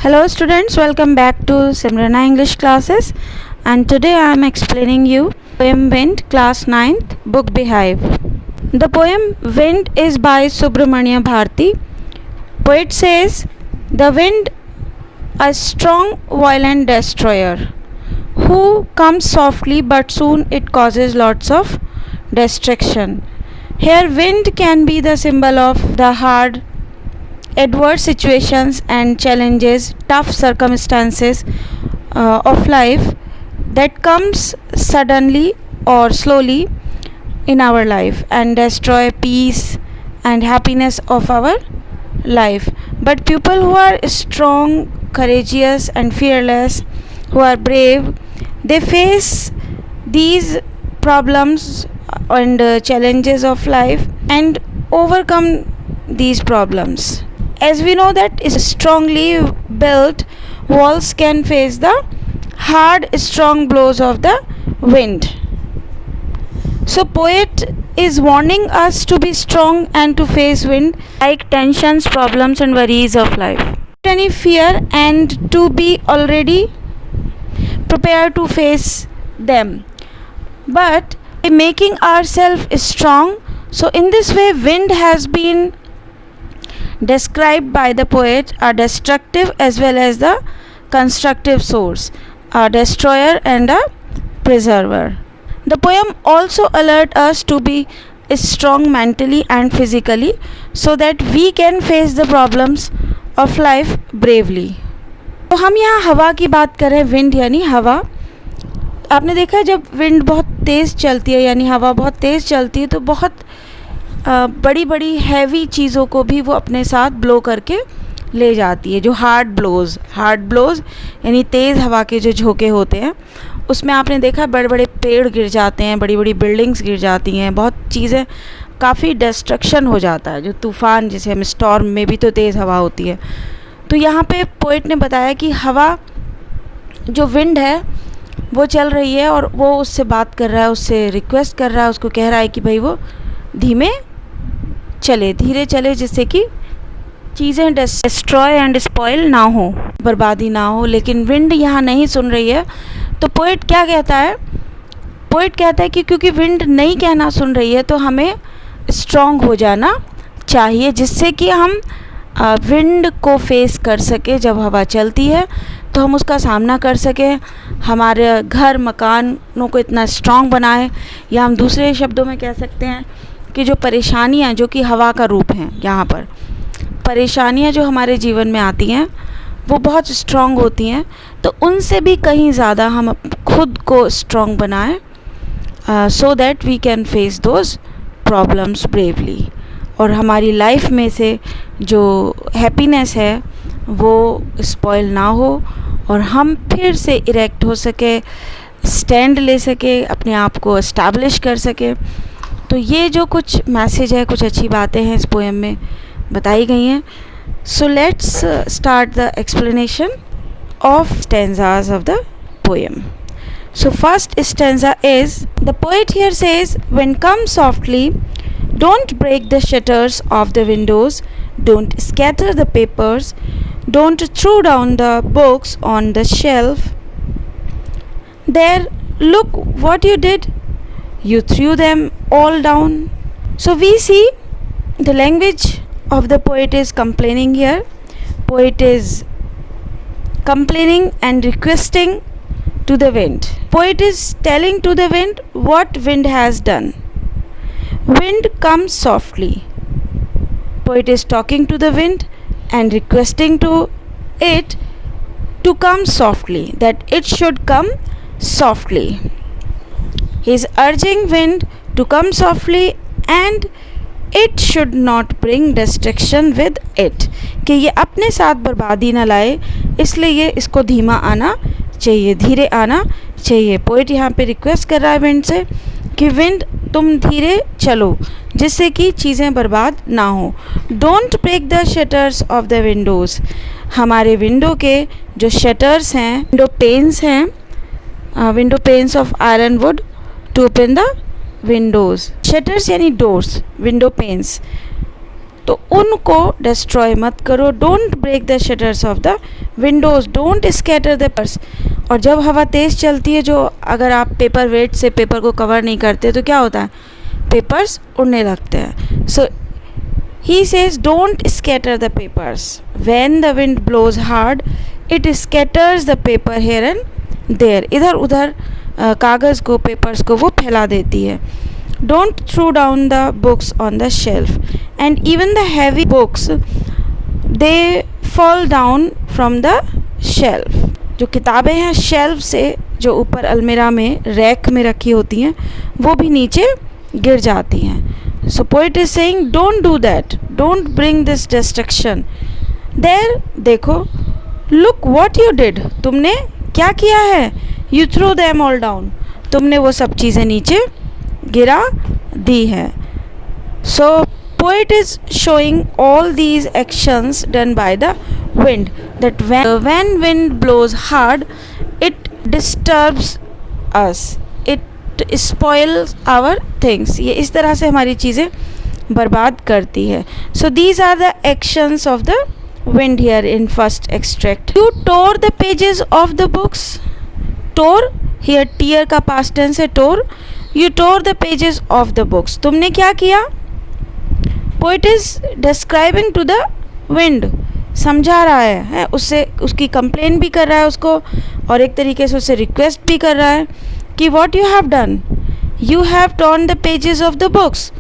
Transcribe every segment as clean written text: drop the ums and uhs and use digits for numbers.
Hello students, welcome back to Simrana English classes, and today I am explaining you poem Wind, class 9th, book Beehive. The poem Wind is by Subramanya Bharati. Poet says, the wind, a strong violent destroyer, who comes softly but soon it causes lots of destruction. Here wind can be the symbol of the hard adverse situations and challenges, tough circumstances of life that comes suddenly or slowly in our life and destroy peace and happiness of our life. But people who are strong, courageous and fearless, who are brave, they face these problems and challenges of life and overcome these problems. As we know that strongly built walls can face the hard strong blows of the wind. So poet is warning us to be strong and to face wind like tensions, problems and worries of life. Any fear and to be already prepared to face them. But making ourselves strong, so in this way wind has been described by the poet a destructive as well as the constructive source, a destroyer and a preserver. The poem also alerts us to be strong mentally and physically so that we can face the problems of life bravely. तो हम यहाँ हवा की बात करें, wind यानी हवा. आपने देखा है जब विंड बहुत तेज़ चलती है यानी हवा बहुत तेज़ चलती है तो बहुत बड़ी बड़ी हैवी चीज़ों को भी वो अपने साथ ब्लो करके ले जाती है. जो हार्ड ब्लोज यानी तेज़ हवा के जो झोंके होते हैं उसमें आपने देखा बड़े बड़े पेड़ गिर जाते हैं, बड़ी बड़ी बिल्डिंग्स गिर जाती हैं, बहुत चीज़ें काफ़ी डिस्ट्रक्शन हो जाता है. जो तूफ़ान जिसे हम स्टॉर्म में भी तो तेज़ हवा होती है. तो यहाँ पे पोइट ने बताया कि हवा जो विंड है वो चल रही है और वो उससे बात कर रहा है, उससे रिक्वेस्ट कर रहा है, उसको कह रहा है कि भाई वो धीरे चले जिससे कि चीज़ें डिस्ट्रॉय एंड स्पॉइल ना हो, बर्बादी ना हो. लेकिन विंड यहाँ नहीं सुन रही है. तो पोइट क्या कहता है? पोइट कहता है कि क्योंकि विंड नहीं कहना सुन रही है तो हमें स्ट्रॉन्ग हो जाना चाहिए जिससे कि हम विंड को फेस कर सके. जब हवा चलती है तो हम उसका सामना कर सकें, हमारे घर मकानों को इतना स्ट्रॉन्ग बनाए. या हम दूसरे शब्दों में कह सकते हैं कि जो परेशानियाँ जो कि हवा का रूप हैं, यहाँ पर परेशानियाँ जो हमारे जीवन में आती हैं वो बहुत स्ट्रॉन्ग होती हैं. तो उनसे भी कहीं ज़्यादा हम खुद को स्ट्रॉन्ग बनाएं so that we can face those problems bravely. और हमारी लाइफ में से जो हैप्पीनेस है वो स्पॉइल ना हो और हम फिर से इरेक्ट हो सके, स्टैंड ले सके, अपने आप को इस्टेब्लिश कर सके. तो ये जो कुछ मैसेज है, कुछ अच्छी बातें हैं इस पोएम में बताई गई हैं. So let's start the explanation of stanzas of the poem. So first stanza is, the poet here says, wind comes softly, don't break the shutters of the windows, don't scatter the papers, don't throw down the books on the shelf. There, look what you did, you threw them all down. So we see the language of the poet is complaining here. Poet is complaining and requesting to the wind. Poet is telling to the wind what wind has done. Wind comes softly. Poet is talking to the wind and requesting to it to come softly, that it should come softly. He is urging wind to come softly and it should not bring destruction with it, कि ये अपने साथ बर्बादी ना लाए, इसलिए ये इसको धीमा आना चाहिए, धीरे आना चाहिए. पोइट यहाँ पे रिक्वेस्ट कर रहा है विंड से कि विंड तुम धीरे चलो जिससे कि चीज़ें बर्बाद ना हो. Don't break the shutters of the windows. हमारे विंडो के जो शटर्स हैं, विंडो पेन्स हैं, window panes of iron wood to open the windows. Shutters यानी डोर्स, विंडो पेन्स. तो उनको डिस्ट्रॉय मत करो। Don't break the shutters of the windows, don't scatter the papers. और जब हवा तेज़ चलती है, जो अगर आप पेपर वेट से पेपर को कवर नहीं करते तो क्या होता है, पेपर्स उड़ने लगते हैं। So he says don't scatter the papers, when the wind blows hard it scatters the paper here and there, इधर उधर कागज़ को, पेपर्स को वो फैला देती है। Don't throw down the books on the shelf and even the heavy books they fall down from the shelf. जो किताबें हैं शेल्फ से, जो ऊपर अलमीरा में रैक में रखी होती हैं, वो भी नीचे गिर जाती हैं। So poet is saying don't do that, don't bring this destruction there. देखो, लुक व्हाट यू डिड, तुमने क्या किया है, you throw them all down, तुमने वो सब चीज़ें नीचे गिरा दी है। सो poet is showing all these actions done by the wind, that when wind blows hard it disturbs us, it spoils our things, ये इस तरह से हमारी चीज़ें बर्बाद करती है। So these are the actions of the wind here in first extract. You tore the pages of the books, tore here tear का past tense है tore, you tore the pages of the books, तुमने क्या किया। Poet is describing to the wind, समझा रहा है उससे, उसकी कंप्लेन भी कर रहा है उसको, और एक तरीके से उससे रिक्वेस्ट भी कर रहा है कि what you have done, you have torn the pages of the books,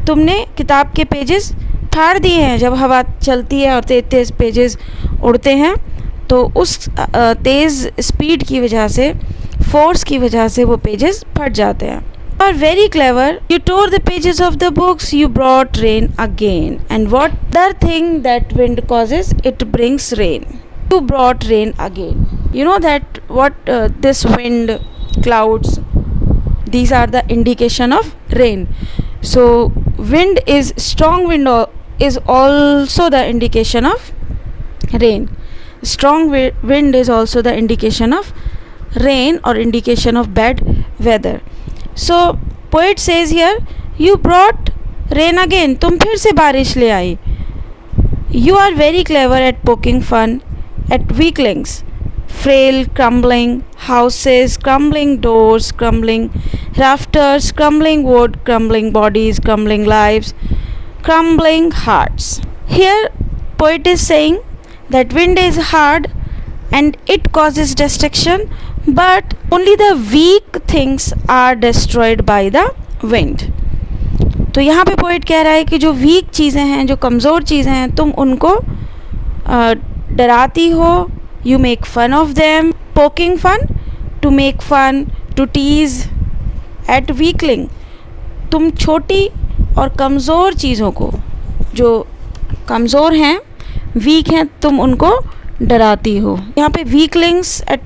तुमने किताब के पेजेस फाड़ दिए हैं। जब हवा चलती है और तेज तेज पेजेस उड़ते हैं तो उस तेज़ स्पीड की वजह से, फोर्स की वजह से वो पेजेस फट जाते हैं। are very clever, you tore the pages of the books, you brought rain again, and what the thing that wind causes, it brings rain, you brought rain again. You know that what this wind, clouds, these are the indication of rain. So wind is strong, wind is also the indication of rain. Strong wind is also the indication of rain or indication of bad weather. So poet says here, you brought rain again, तुम फिर से बारिश ले आई। You are very clever at poking fun at weaklings, frail crumbling houses, crumbling doors, crumbling rafters, crumbling wood, crumbling bodies, crumbling lives, crumbling hearts. Here poet is saying that wind is hard and it causes destruction, but only the weak things are destroyed by the wind. तो यहाँ पे poet कह रहा है कि जो week चीज़ें हैं, जो कमज़ोर चीज़ें हैं, तुम उनको डराती हो, you make fun of them, poking fun, to make fun, to tease at weakling, तुम छोटी और कमज़ोर चीज़ों को, जो कमज़ोर हैं, वीक हैं, तुम उनको डराती हो। यहाँ पे weaklings at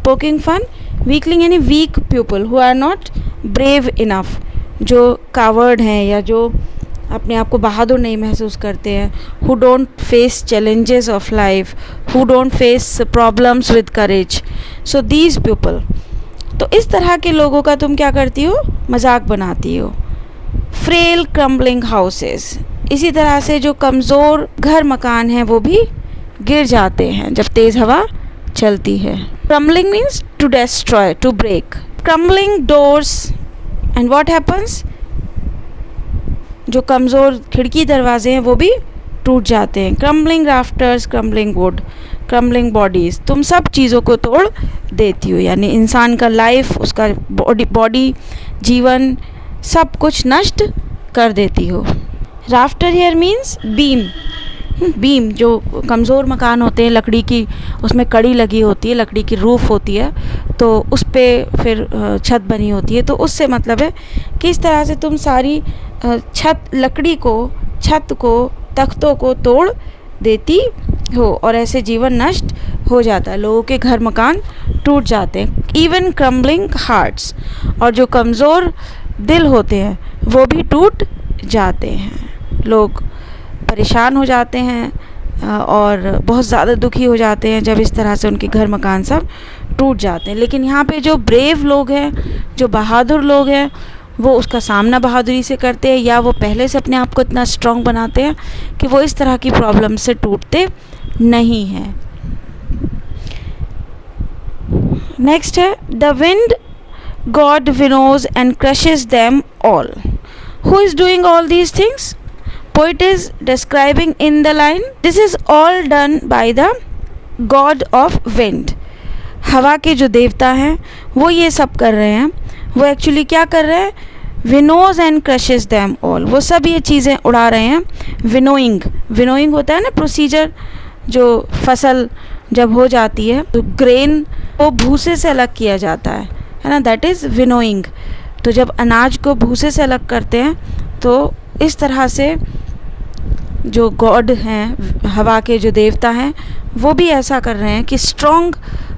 poking fun, weakling यानी weak people who are not brave enough, जो कावर्ड हैं या जो अपने आप को बहादुर नहीं महसूस करते हैं, who don't face challenges of life, who don't face problems with courage, so these people. तो इस तरह के लोगों का तुम क्या करती हो, मजाक बनाती हो। फ्रेल क्रम्बलिंग हाउसेस, इसी तरह से जो कमज़ोर घर मकान हैं वो भी गिर जाते हैं जब तेज़ हवा चलती है। Crumbling means to destroy, to break. Crumbling doors, and what happens, जो कमज़ोर खिड़की दरवाजे हैं वो भी टूट जाते हैं। Crumbling rafters, crumbling would, crumbling bodies, तुम सब चीज़ों को तोड़ देती हो, यानी इंसान का लाइफ, उसका बॉडी, जीवन, सब कुछ नष्ट कर देती हो। Rafter here means beam, beam जो कमज़ोर मकान होते हैं, लकड़ी की उसमें कड़ी लगी होती है, लकड़ी की रूफ़ होती है, तो उस पर फिर छत बनी होती है, तो उससे मतलब है कि इस तरह से तुम सारी लकड़ी को, छत को, तख्तों को तोड़ देती हो और ऐसे जीवन नष्ट हो जाता है, लोगों के घर मकान टूट जाते हैं। इवन क्रम्बलिंग हार्ट्स, और जो कमज़ोर दिल होते हैं वो भी टूट जाते हैं, लोग परेशान हो जाते हैं और बहुत ज़्यादा दुखी हो जाते हैं जब इस तरह से उनके घर मकान सब टूट जाते हैं। लेकिन यहाँ पे जो ब्रेव लोग हैं, जो बहादुर लोग हैं, वो उसका सामना बहादुरी से करते हैं, या वो पहले से अपने आप को इतना स्ट्रॉन्ग बनाते हैं कि वो इस तरह की प्रॉब्लम से टूटते नहीं हैं। नेक्स्ट है the wind god winnows and crushes them all. Who is doing all these things? Poet is describing in the line, this is all done by the god of wind. हवा के जो देवता हैं वो ये सब कर रहे हैं। वो एक्चुअली क्या कर रहे हैं? विनोज एंड क्रशेस दैम ऑल, वो सब ये चीज़ें उड़ा रहे हैं। विनोइंग, विनोइंग होता है ना प्रोसीजर, जो फसल जब हो जाती है तो ग्रेन को भूसे से अलग किया जाता है ना, दैट इज़ विनोइंग। तो जब अनाज को भूसे से अलग करते हैं तो इस तरह से जो गॉड हैं, हवा के जो देवता हैं, वो भी ऐसा कर रहे हैं कि स्ट्रॉन्ग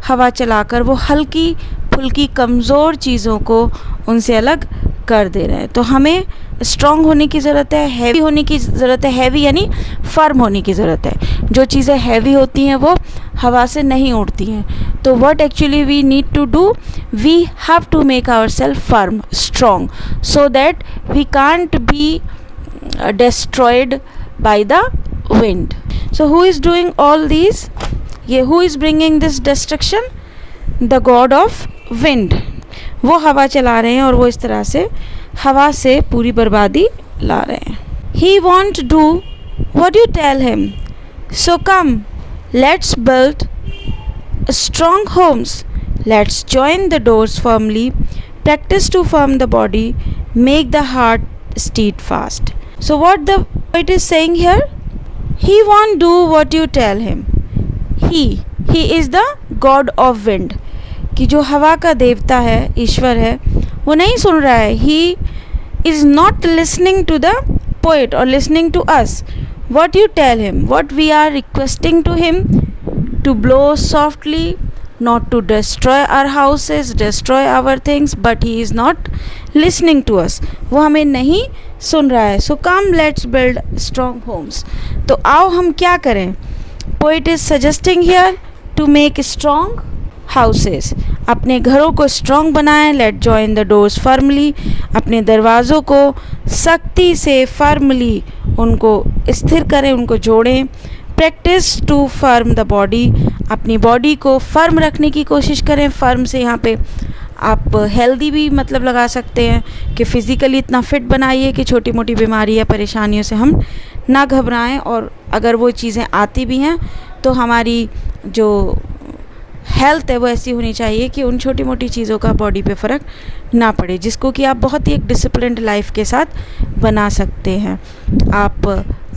हवा चलाकर वो हल्की फुल्की कमज़ोर चीज़ों को उनसे अलग कर दे रहे हैं। तो हमें स्ट्रॉन्ग होने की ज़रूरत है, हैवी होने की ज़रूरत है। हैवी यानी फर्म होने की ज़रूरत है। जो चीज़ें हैवी होती हैं वो हवा से नहीं उड़ती हैं। तो what actually we need to do, we have to make our self firm, strong, so that we can't be destroyed by the wind. So who is doing all these? Who is bringing this destruction? The god of wind. वो हवा चला रहे हैं और वो इस तरह से हवा से पूरी बर्बादी ला रहे हैं। He won't do what you tell him. So come, let's build strong homes. Let's join the doors firmly. Practice to firm the body. Make the heart steadfast. So what the poet is saying here? He won't do what you tell him. He is the god of wind. कि जो हवा का देवता है, ईश्वर है, वो नहीं सुन रहा है। He is not listening to the poet or listening to us. What you tell him, what we are requesting to him, to blow softly, not to destroy our houses, destroy our things, but he is not listening to us. वो हमें नहीं सुन रहा है। So come, let's build strong homes. तो आओ हम क्या करें? Poet is suggesting here to make strong houses. अपने घरों को strong बनाएं. Let join the doors firmly. अपने दरवाज़ों को सख्ती से firmly उनको स्थिर करें, उनको जोड़ें. Practice to firm the body. अपनी बॉडी को फर्म रखने की कोशिश करें. फर्म से यहाँ पे आप हेल्दी भी मतलब लगा सकते हैं कि फ़िज़िकली इतना फिट बनाइए कि छोटी मोटी बीमारी या परेशानियों से हम ना घबराएं, और अगर वो चीज़ें आती भी हैं तो हमारी जो हेल्थ है वो ऐसी होनी चाहिए कि उन छोटी मोटी चीज़ों का बॉडी पे फ़र्क ना पड़े, जिसको कि आप बहुत ही एक डिसिप्लिन्ड लाइफ के साथ बना सकते हैं। आप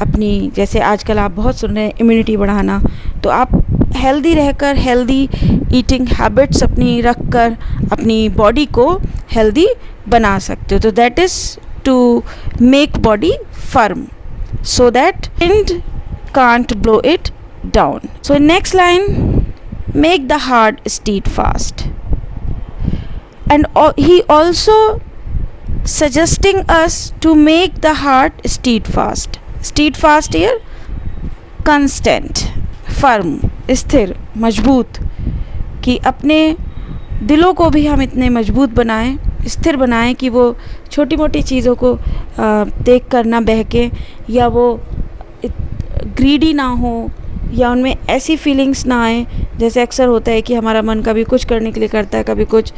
अपनी, जैसे आजकल आप बहुत सुन रहे हैं इम्यूनिटी बढ़ाना, तो आप हेल्दी रहकर, हेल्दी ईटिंग हैबिट्स अपनी रख कर अपनी बॉडी को हेल्दी बना सकते हो। तो that is to make body firm so that wind can't blow it down. So next line, make the heart steadfast. And he also suggesting us to make the heart steadfast. Steadfast here, constant, firm, स्थिर, मजबूत, कि अपने दिलों को भी हम इतने मजबूत बनाएं, स्थिर बनाएं कि वो छोटी मोटी चीज़ों को देख कर ना बहके, या वो ग्रीडी ना हो, या उनमें ऐसी फीलिंग्स ना आए जैसे अक्सर होता है कि हमारा मन कभी कुछ करने के लिए करता है, कभी कुछ,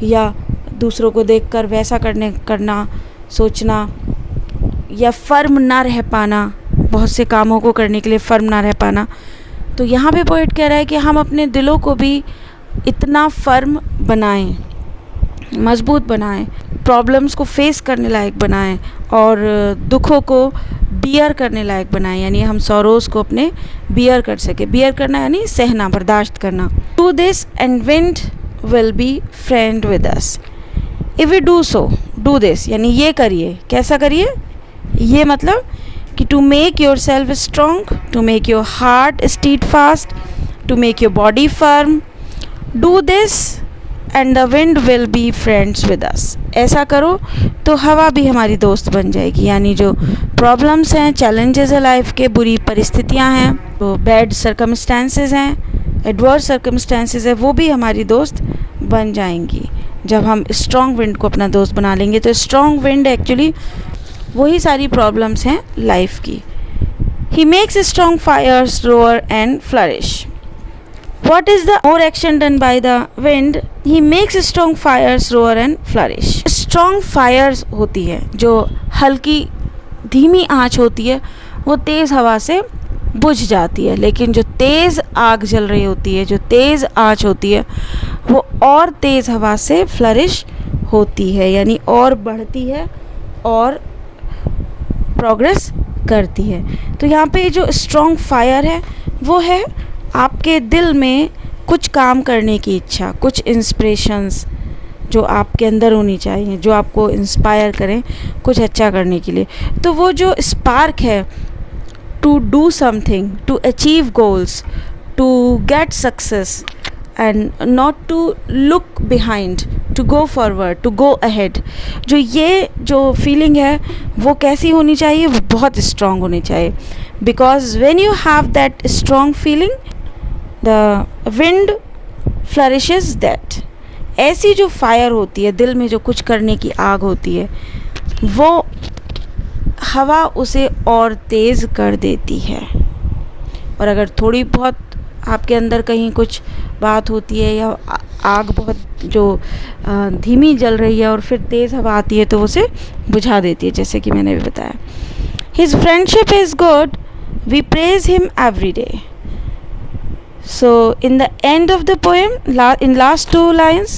या दूसरों को देखकर वैसा करना सोचना, या फर्म ना रह पाना, बहुत से कामों को करने के लिए फर्म ना रह पाना। तो यहाँ पे पोएट कह रहा है कि हम अपने दिलों को भी इतना फर्म बनाएं, मजबूत बनाएं, प्रॉब्लम्स को फेस करने लायक बनाएं, और दुखों को बियर करने लायक बनाएं, यानी हम सॉरोज़ को अपने बियर कर सके। बियर करना यानी सहना, बर्दाश्त करना। Do this and wind will be friend with us. If we do so, do this यानी ये करिए। कैसा करिए? ये मतलब कि to make your self strong, to make your heart steadfast, to make your body firm, do this and the wind will be friends with us. ऐसा करो तो हवा भी हमारी दोस्त बन जाएगी, यानी जो प्रॉब्लम्स हैं, चैलेंजेस है लाइफ के, बुरी परिस्थितियां हैं, तो बैड सर्कमस्टेंसेस हैं, एडवर्स सर्कमस्टेंसेस है, वो भी हमारी दोस्त बन जाएंगी जब हम स्ट्रॉन्ग विंड को अपना दोस्त बना लेंगे। तो स्ट्रॉन्ग विंड एक्चुअली वही सारी प्रॉब्लम्स हैं लाइफ की। He makes strong fires roar and flourish. What is the more action done by the wind? He makes strong fires roar and flourish. Strong fires होती है, जो हल्की धीमी आंच होती है वो तेज़ हवा से बुझ जाती है, लेकिन जो तेज़ आग जल रही होती है, जो तेज़ आंच होती है, वो और तेज़ हवा से फ्लरिश होती है, यानी और बढ़ती है और प्रोग्रेस करती है। तो यहाँ पे जो स्ट्रॉन्ग फायर है वो है आपके दिल में कुछ काम करने की इच्छा, कुछ इंस्पिरेशंस जो आपके अंदर होनी चाहिए, जो आपको इंस्पायर करें कुछ अच्छा करने के लिए। तो वो जो स्पार्क है to do something, to achieve goals, to get success and not to look behind, to go forward, to go ahead, ये जो फीलिंग है वो कैसी होनी चाहिए? वो बहुत स्ट्रॉन्ग होनी चाहिए। Because when you have that strong feeling, the wind flourishes that. ऐसी जो फायर होती है दिल में, जो कुछ करने की आग होती है, वो हवा उसे और तेज़ कर देती है। और अगर थोड़ी बहुत आपके अंदर कहीं कुछ बात होती है या आग बहुत जो धीमी जल रही है और फिर तेज़ हवा आती है तो उसे बुझा देती है, जैसे कि मैंने भी बताया। His friendship is good, we praise him every day. So in the end of the poem, in last 2 lines,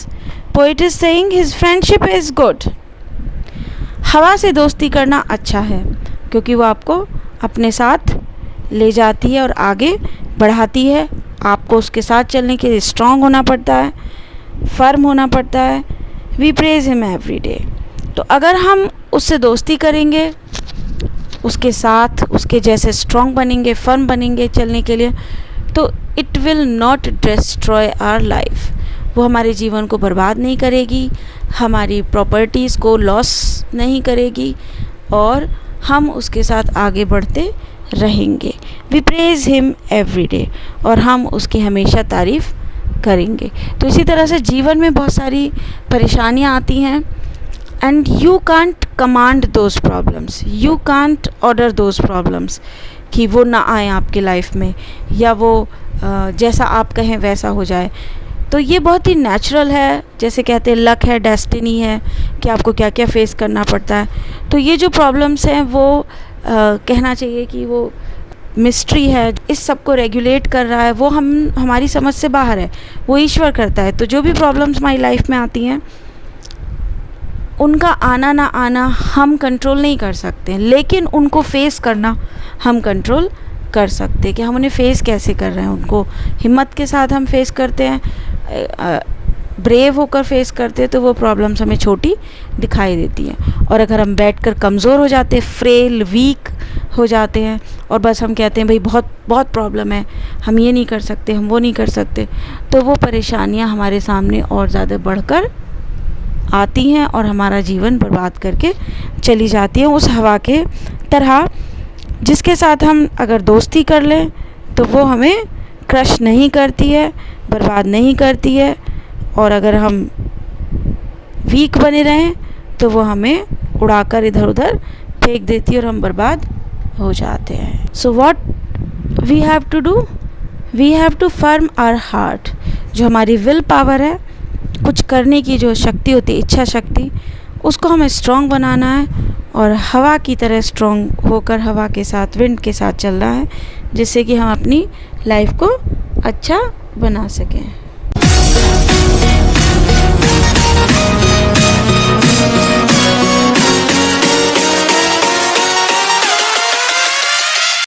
poet is saying his friendship is good. हवा से दोस्ती करना अच्छा है क्योंकि वो आपको अपने साथ ले जाती है और आगे बढ़ाती है। आपको उसके साथ चलने के लिए स्ट्रॉन्ग होना पड़ता है, फर्म होना पड़ता है। We praise him every day. तो अगर हम उससे दोस्ती करेंगे, उसके साथ उसके जैसे स्ट्रॉन्ग बनेंगे, फर्म बनेंगे चलने के लिए, तो it will not destroy our life. वो हमारे जीवन को बर्बाद नहीं करेगी, हमारी प्रॉपर्टीज़ को लॉस नहीं करेगी और हम उसके साथ आगे बढ़ते रहेंगे। We praise him every day, और हम उसकी हमेशा तारीफ़ करेंगे। तो इसी तरह से जीवन में बहुत सारी परेशानियाँ आती हैं and you can't command those problems, you can't order those problems कि वो ना आए आपके लाइफ में, या वो जैसा आप कहें वैसा हो जाए। तो ये बहुत ही नेचुरल है, जैसे कहते हैं लक है, डेस्टिनी है कि आपको क्या क्या फेस करना पड़ता है। तो ये जो प्रॉब्लम्स हैं वो कहना चाहिए कि वो मिस्ट्री है। इस सब को रेगुलेट कर रहा है वो हमारी समझ से बाहर है, वो ईश्वर करता है। तो जो भी प्रॉब्लम्स हमारी लाइफ में आती हैं उनका आना ना आना हम कंट्रोल नहीं कर सकते, लेकिन उनको फेस करना हम कंट्रोल कर सकते हैं कि हम उन्हें फेस कैसे कर रहे हैं। उनको हिम्मत के साथ हम फेस करते हैं, ब्रेव होकर फेस करते हैं, तो वो प्रॉब्लम्स हमें छोटी दिखाई देती हैं। और अगर हम बैठकर कमज़ोर हो जाते हैं, फ्रेल, वीक हो जाते हैं और बस हम कहते हैं भाई बहुत बहुत प्रॉब्लम है, हम ये नहीं कर सकते, हम वो नहीं कर सकते, तो वो परेशानियां हमारे सामने और ज़्यादा बढ़कर आती हैं और हमारा जीवन बर्बाद करके चली जाती हैं। उस हवा के तरह जिसके साथ हम अगर दोस्ती कर लें तो वो हमें क्रश नहीं करती है, बर्बाद नहीं करती है, और अगर हम वीक बने रहें तो वो हमें उड़ाकर इधर उधर फेंक देती है और हम बर्बाद हो जाते हैं। So what we have to do, we have to firm our heart. जो हमारी विल पावर है, कुछ करने की जो शक्ति होती है, इच्छा शक्ति, उसको हमें स्ट्रॉन्ग बनाना है और हवा की तरह स्ट्रॉन्ग होकर हवा के साथ, विंड के साथ चलना है, जिससे कि हम अपनी लाइफ को अच्छा बना सकें।